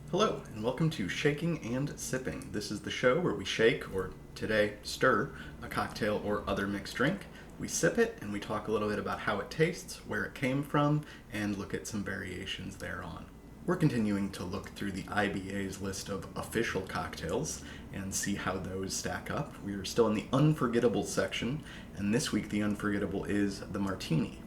Hello, and welcome to Shaking and Sipping. This is the show where we shake, or today, stir, a cocktail or other mixed drink. We sip it, and we talk a little bit about how it tastes, where it came from, and look at some variations thereon. We're continuing to look through the IBA's list of official cocktails and see how those stack up. We are still in the unforgettable section, and this week the unforgettable is the Martini.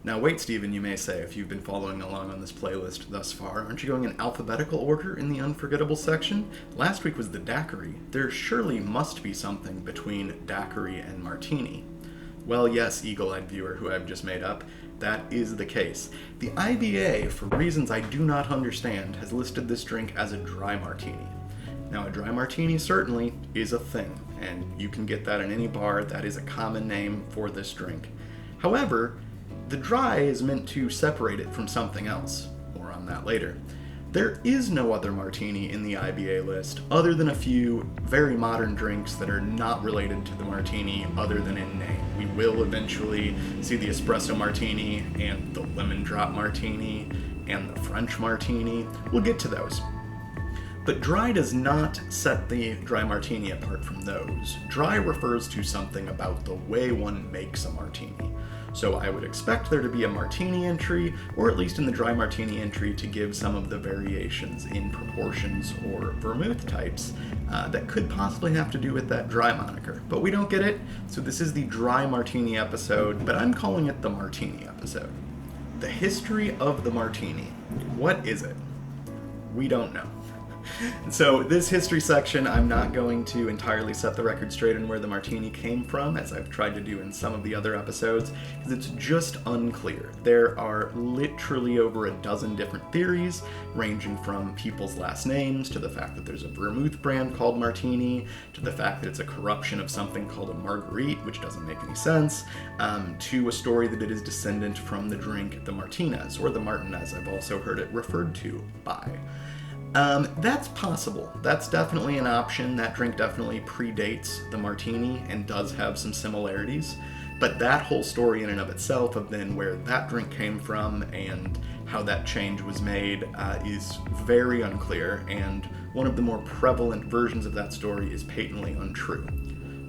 Now wait, Stephen, you may say, if you've been following along on this playlist thus far, aren't you going in alphabetical order in the unforgettable section? Last week was the daiquiri. There surely must be something between daiquiri and martini. Well, yes, eagle-eyed viewer who I've just made up, that is the case. The IBA, for reasons I do not understand, has listed this drink as a dry martini. Now, a dry martini certainly is a thing, and you can get that in any bar. That is a common name for this drink. However, the dry is meant to separate it from something else. More on that later. There is no other martini in the IBA list other than a few very modern drinks that are not related to the martini other than in name. We will eventually see the espresso martini and the lemon drop martini and the French martini. We'll get to those. But dry does not set the dry martini apart from those. Dry refers to something about the way one makes a martini. So I would expect there to be a martini entry, or at least in the dry martini entry, to give some of the variations in proportions or vermouth types that could possibly have to do with that dry moniker. But we don't get it, so this is the dry martini episode, but I'm calling it the martini episode. The history of the martini. What is it? We don't know. So this history section, I'm not going to entirely set the record straight on where the martini came from, as I've tried to do in some of the other episodes, because it's just unclear. There are literally over a dozen different theories, ranging from people's last names, to the fact that there's a vermouth brand called Martini, to the fact that it's a corruption of something called a Marguerite, which doesn't make any sense, to a story that it is descendant from the drink the Martinez, or the Martinez, I've also heard it referred to by. That's possible. That's definitely an option. That drink definitely predates the martini and does have some similarities. But that whole story in and of itself of then where that drink came from and how that change was made is very unclear, and one of the more prevalent versions of that story is patently untrue.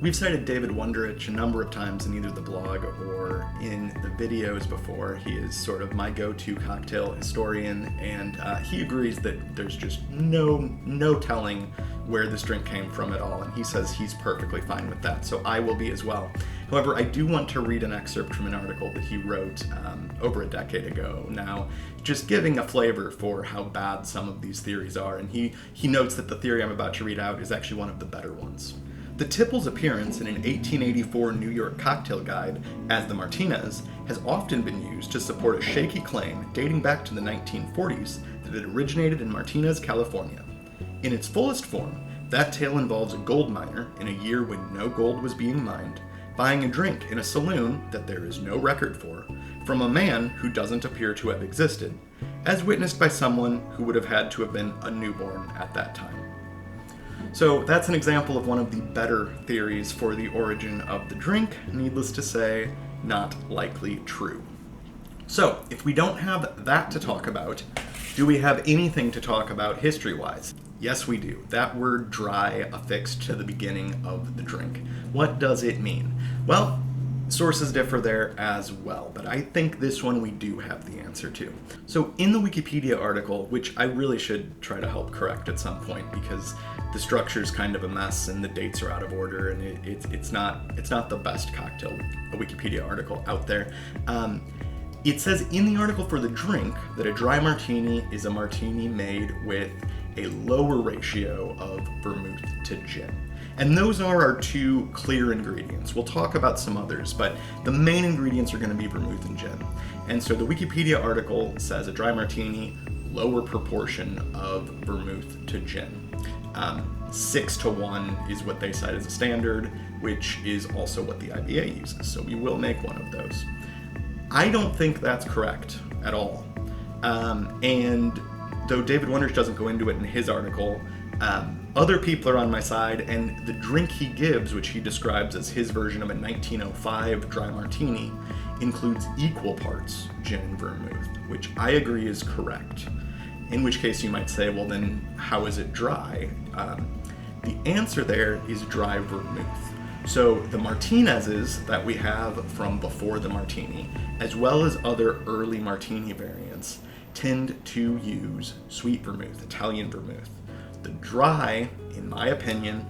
We've cited David Wondrich a number of times in either the blog or in the videos before. He is sort of my go-to cocktail historian, and he agrees that there's just no telling where this drink came from at all, and he says he's perfectly fine with that, so I will be as well. However, I do want to read an excerpt from an article that he wrote over a decade ago now, just giving a flavor for how bad some of these theories are, and he notes that the theory I'm about to read out is actually one of the better ones. The tipple's appearance in an 1884 New York cocktail guide as the Martinez has often been used to support a shaky claim dating back to the 1940s that it originated in Martinez, California. In its fullest form, that tale involves a gold miner in a year when no gold was being mined, buying a drink in a saloon that there is no record for, from a man who doesn't appear to have existed, as witnessed by someone who would have had to have been a newborn at that time. So that's an example of one of the better theories for the origin of the drink. Needless to say, not likely true. So, if we don't have that to talk about, do we have anything to talk about history-wise? Yes, we do. That word dry affixed to the beginning of the drink. What does it mean? Well, sources differ there as well, but I think this one we do have the answer to. So in the Wikipedia article, which I really should try to help correct at some point because the structure's kind of a mess and the dates are out of order, and it's not the best cocktail Wikipedia article out there. It says in the article for the drink that a dry martini is a martini made with a lower ratio of vermouth to gin. And those are our two clear ingredients. We'll talk about some others, but the main ingredients are going to be vermouth and gin. And so the Wikipedia article says a dry martini, lower proportion of vermouth to gin. 6-to-1 is what they cite as a standard, which is also what the IBA uses. So we will make one of those. I don't think that's correct at all. And though David Wondrich doesn't go into it in his article, other people are on my side, and the drink he gives, which he describes as his version of a 1905 dry martini, includes equal parts gin and vermouth, which I agree is correct. in which case you might say, well then, how is it dry? The answer there is dry vermouth. So the Martinez's that we have from before the Martini, as well as other early Martini variants, tend to use sweet vermouth, Italian vermouth. The dry, in my opinion,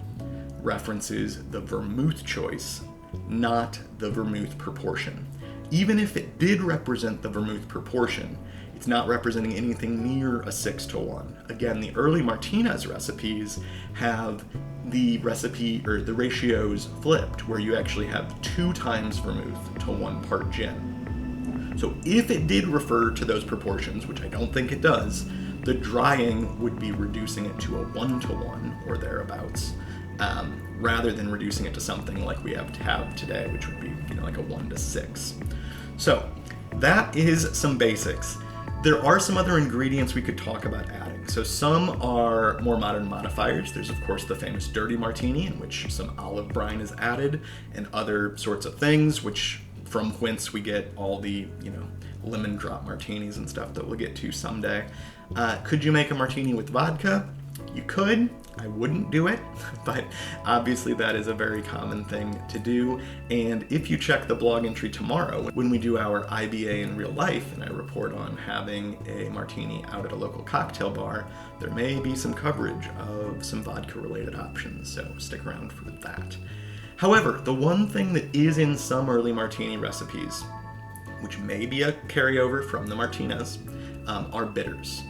references the vermouth choice, not the vermouth proportion. Even if it did represent the vermouth proportion, it's not representing anything near a 6-to-1. Again, the early Martinez recipes have the recipe or the ratios flipped, where you actually have 2 times vermouth to 1 part gin. So if it did refer to those proportions, which I don't think it does, the drying would be reducing it to a 1-to-1 or thereabouts, rather than reducing it to something like we have today, which would be like a 1-to-6. So that is some basics. There are some other ingredients we could talk about adding. So some are more modern modifiers. There's of course the famous dirty martini, in which some olive brine is added, and other sorts of things, which from whence we get all the lemon drop martinis and stuff that we'll get to someday. Could you make a martini with vodka? You could. I wouldn't do it, but obviously that is a very common thing to do. And if you check the blog entry tomorrow, when we do our IBA in real life, and I report on having a martini out at a local cocktail bar, there may be some coverage of some vodka-related options, so stick around for that. However, the one thing that is in some early martini recipes, which may be a carryover from the Martinez, are bitters.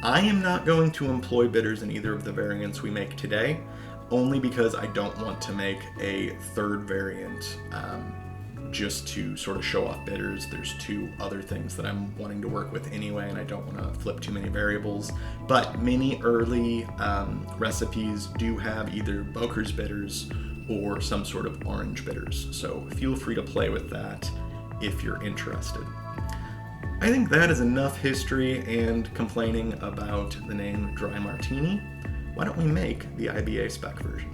I am not going to employ bitters in either of the variants we make today, only because I don't want to make a third variant just to sort of show off bitters. There's 2 other things that I'm wanting to work with anyway, and I don't want to flip too many variables. But many early recipes do have either Boker's bitters or some sort of orange bitters, so feel free to play with that if you're interested. I think that is enough history and complaining about the name Dry Martini. Why don't we make the IBA spec version?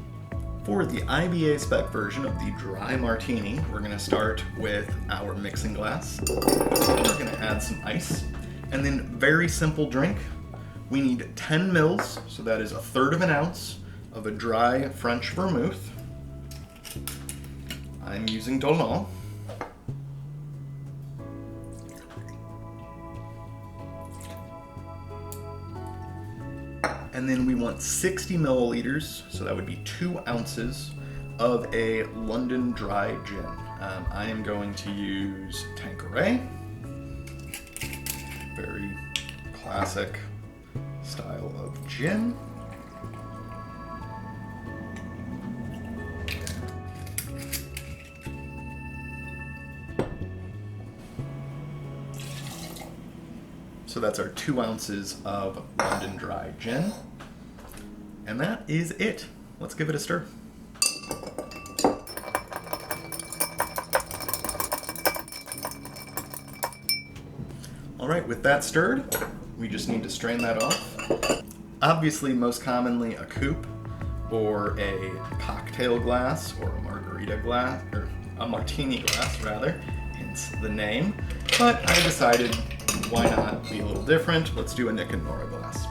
For the IBA spec version of the Dry Martini, we're going to start with our mixing glass. We're going to add some ice. And then, very simple drink. We need 10 mils, so that is 1/3 of an ounce, of a dry French vermouth. I'm using Dolon. And then we want 60 milliliters, so that would be 2 ounces, of a London dry gin. I am going to use Tanqueray. Very classic style of gin. So that's our 2 ounces of London dry gin. And that is it. Let's give it a stir. All right, with that stirred, we just need to strain that off. Obviously, most commonly a coupe or a cocktail glass or a margarita glass, or a martini glass rather, hence the name. But I decided, why not be a little different? Let's do a Nick and Nora glass.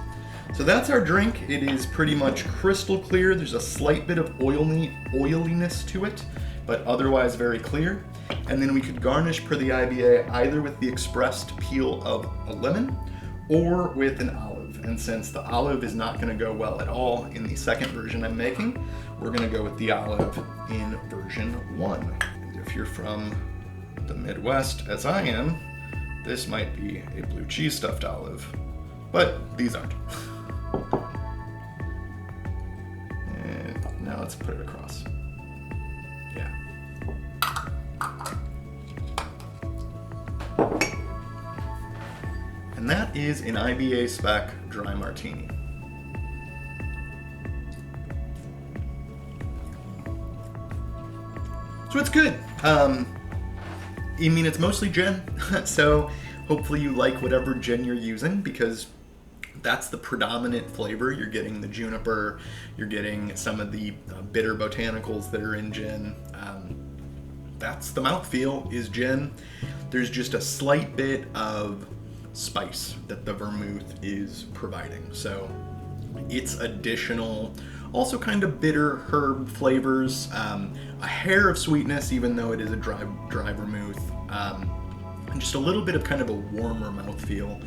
So that's our drink. It is pretty much crystal clear. There's a slight bit of oiliness to it, but otherwise very clear. And then we could garnish per the IBA either with the expressed peel of a lemon or with an olive. And since the olive is not going to go well at all in the second version I'm making, we're going to go with the olive in version 1. And if you're from the Midwest, as I am, this might be a blue cheese stuffed olive, but these aren't. And now let's put it across. Yeah. And that is an IBA spec dry martini. So it's good. I mean, it's mostly gin, so hopefully you like whatever gin you're using, because that's the predominant flavor. You're getting the juniper, you're getting some of the bitter botanicals that are in gin. That's the mouthfeel, is gin. There's just a slight bit of spice that the vermouth is providing. So it's additional, also kind of bitter herb flavors, a hair of sweetness, even though it is a dry vermouth, and just a little bit of kind of a warmer mouthfeel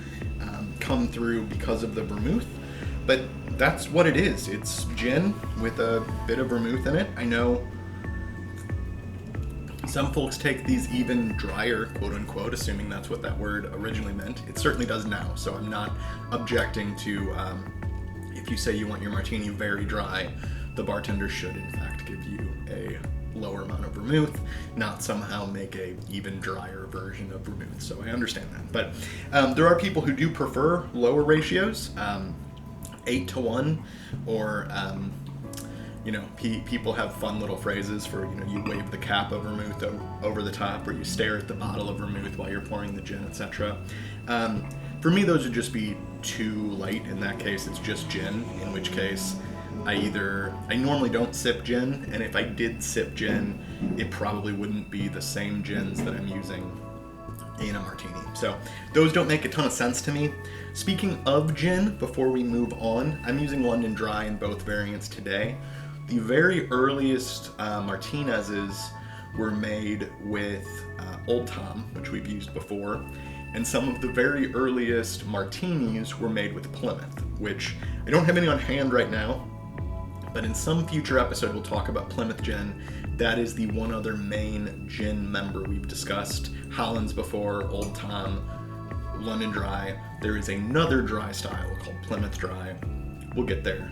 come through because of the vermouth. But that's what it is. It's gin with a bit of vermouth in it. I know some folks take these even drier, quote unquote, assuming that's what that word originally meant. It certainly does now, so I'm not objecting to if you say you want your martini very dry, the bartender should in fact give you a lower amount of vermouth, not somehow make a even drier version of vermouth. So I understand that. But there are people who do prefer lower ratios, 8-to-1, or people have fun little phrases for, you wave the cap of vermouth over the top, or you stare at the bottle of vermouth while you're pouring the gin, etc. For me, those would just be too light. In that case, it's just gin, in which case I normally don't sip gin, and if I did sip gin, it probably wouldn't be the same gins that I'm using in a martini. So those don't make a ton of sense to me. Speaking of gin, before we move on, I'm using London Dry in both variants today. The very earliest Martinez's were made with Old Tom, which we've used before, and some of the very earliest martinis were made with Plymouth, which I don't have any on hand right now, but in some future episode we'll talk about Plymouth gin. That is the one other main gin member we've discussed. Hollands before, Old Tom, London Dry. There is another dry style called Plymouth Dry. We'll get there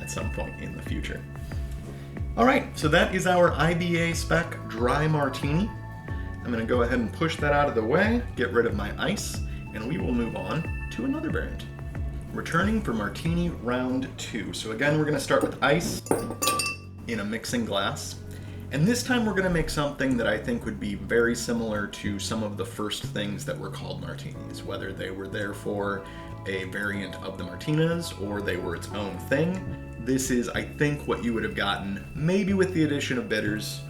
at some point in the future. All right, so that is our IBA Spec Dry Martini. I'm going to go ahead and push that out of the way, get rid of my ice, and we will move on to another variant. Returning for Martini Round 2. So again, we're going to start with ice in a mixing glass. And this time we're going to make something that I think would be very similar to some of the first things that were called martinis, whether they were there for a variant of the Martinez or they were its own thing. This is, I think, what you would have gotten, maybe with the addition of bitters,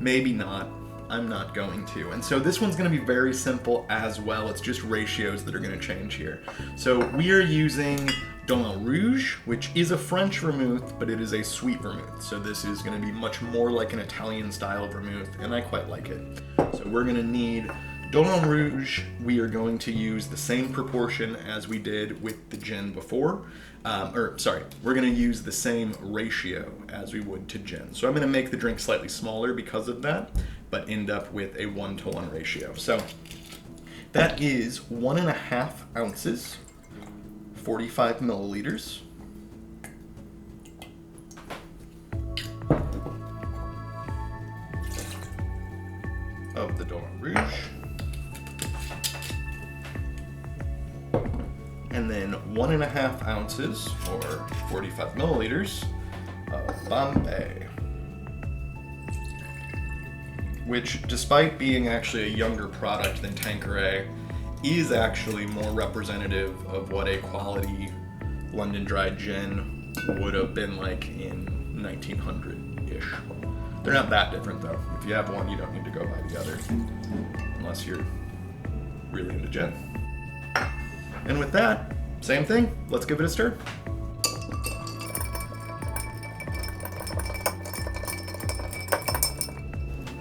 maybe not. I'm not going to. And so this one's going to be very simple as well. It's just ratios that are going to change here. So we are using Dolin Rouge, which is a French vermouth, but it is a sweet vermouth. So this is going to be much more like an Italian style vermouth, and I quite like it. So we're going to need Dolin Rouge. We are going to use the same proportion as we did with the gin before. We're going to use the same ratio as we would to gin. So I'm going to make the drink slightly smaller because of that, but end up with a 1-to-1 ratio. So that is 1.5 ounces, 45 milliliters. Of the Dolin Rouge. And then 1.5 ounces, or 45 milliliters, of Bombay. Which, despite being actually a younger product than Tanqueray, is actually more representative of what a quality London Dry gin would have been like in 1900-ish. They're not that different though. If you have one, you don't need to go buy the other, unless you're really into gin. And with that, same thing. Let's give it a stir.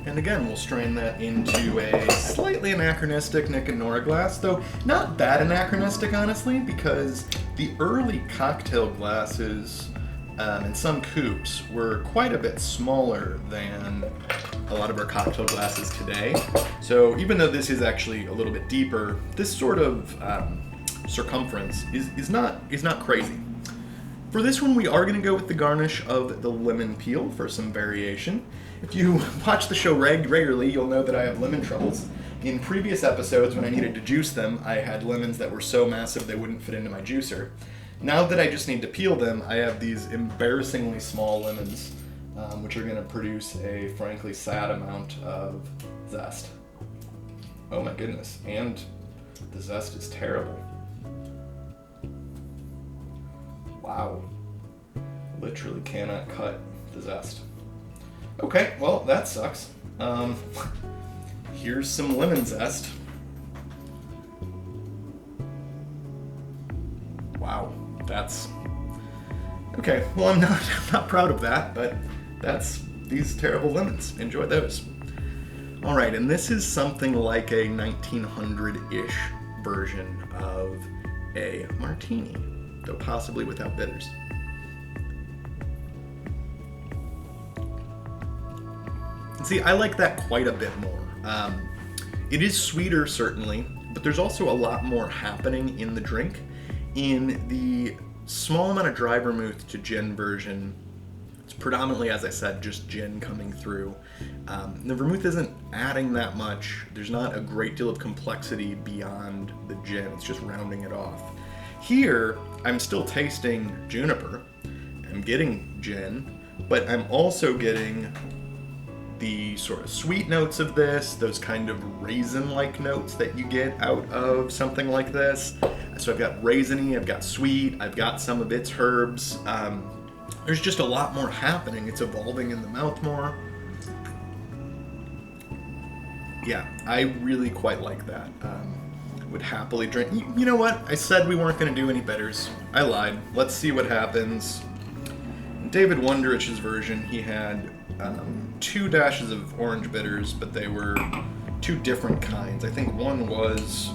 And again, we'll strain that into a slightly anachronistic Nick and Nora glass, though not that anachronistic, honestly, because the early cocktail glasses and some coupes were quite a bit smaller than a lot of our cocktail glasses today. So even though this is actually a little bit deeper, this sort of circumference is not crazy. For this one, we are going to go with the garnish of the lemon peel for some variation. If you watch the show regularly, you'll know that I have lemon troubles. In previous episodes, when I needed to juice them, I had lemons that were so massive they wouldn't fit into my juicer. Now that I just need to peel them, I have these embarrassingly small lemons, which are going to produce a frankly sad amount of zest. Oh my goodness, and the zest is terrible. Wow. Literally cannot cut the zest. Okay, well, that sucks. Here's some lemon zest. Okay, well, I'm not, I'm not proud of that, but that's these terrible lemons. Enjoy those. All right, and this is something like a 1900-ish version of a martini, though possibly without bitters. And see, I like that quite a bit more. It is sweeter, certainly, but there's also a lot more happening in the drink. In the small amount of dry vermouth to gin version, it's predominantly, as I said, just gin coming through. The vermouth isn't adding that much. There's not a great deal of complexity beyond the gin. It's just rounding it off. Here, I'm still tasting juniper. I'm getting gin, but I'm also getting the sort of sweet notes of this, those kind of raisin-like notes that you get out of something like this. So I've got raisiny, I've got sweet, I've got some of its herbs. There's just a lot more happening. It's evolving in the mouth more. Yeah, I really quite like that. Would happily drink. You know what? I said we weren't going to do any bitters. I lied. Let's see what happens. In David Wondrich's version, he had 2 dashes of orange bitters, but they were 2 different kinds. I think one was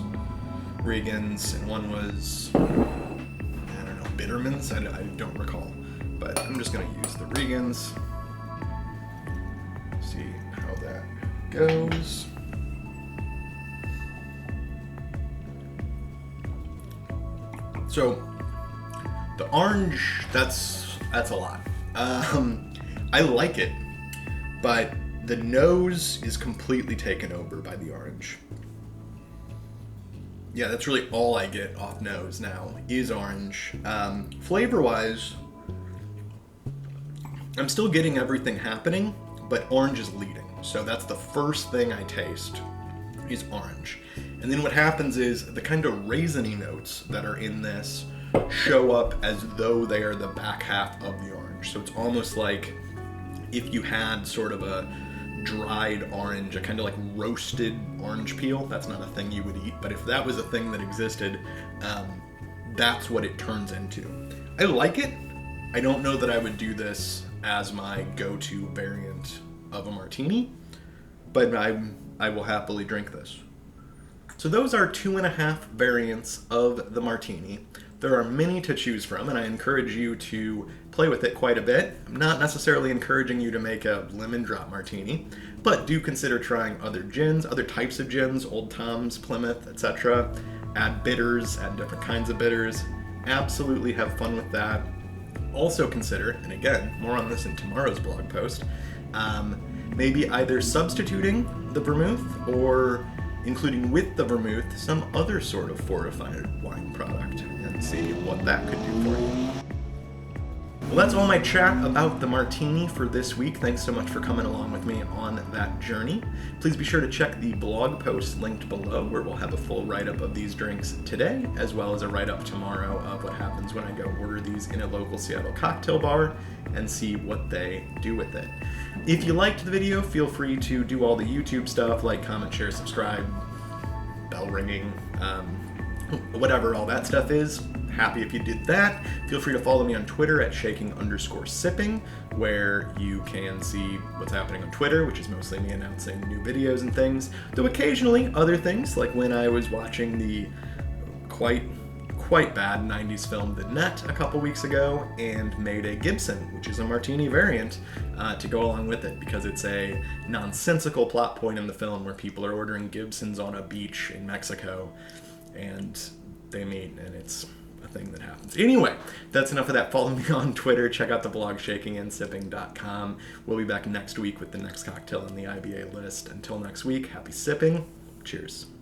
Regan's and one was, I don't know, Bitterman's. I don't recall. But I'm just going to use the Regan's. See how that goes. So the orange, that's a lot. I like it, but the nose is completely taken over by the orange. Yeah, that's really all I get off nose now is orange. Flavor-wise, I'm still getting everything happening, but orange is leading. So that's the first thing I taste is orange. And then what happens is the kind of raisiny notes that are in this show up as though they are the back half of the orange. So it's almost like if you had sort of a dried orange, a kind of like roasted orange peel. That's not a thing you would eat, but if that was a thing that existed, that's what it turns into. I like it. I don't know that I would do this as my go-to variant of a martini, but I will happily drink this. So those are 2.5 variants of the martini. There are many to choose from, and I encourage you to play with it quite a bit. I'm not necessarily encouraging you to make a lemon drop martini, but do consider trying other gins, other types of gins, Old Tom's, Plymouth, etc. Add bitters, add different kinds of bitters. Absolutely have fun with that. Also consider, and again, more on this in tomorrow's blog post, maybe either substituting the vermouth or including with the vermouth some other sort of fortified wine product and see what that could do for you. Well, that's all my chat about the martini for this week. Thanks so much for coming along with me on that journey. Please be sure to check the blog post linked below where we'll have a full write-up of these drinks today, as well as a write-up tomorrow of what happens when I go order these in a local Seattle cocktail bar and see what they do with it. If you liked the video, feel free to do all the YouTube stuff like comment, share, subscribe, bell ringing, whatever all that stuff is. Happy if you did that. Feel free to follow me on Twitter at shaking_sipping, where you can see what's happening on Twitter, which is mostly me announcing new videos and things, though occasionally other things, like when I was watching the quite bad 90s film The Net a couple weeks ago and made a Gibson, which is a martini variant, to go along with it, because it's a nonsensical plot point in the film where people are ordering Gibsons on a beach in Mexico and they meet, and it's a thing that happens. Anyway, that's enough of that. Follow me on Twitter. Check out the blog shakinandsipping.com. We'll be back next week with the next cocktail on the IBA list. Until next week, happy sipping. Cheers.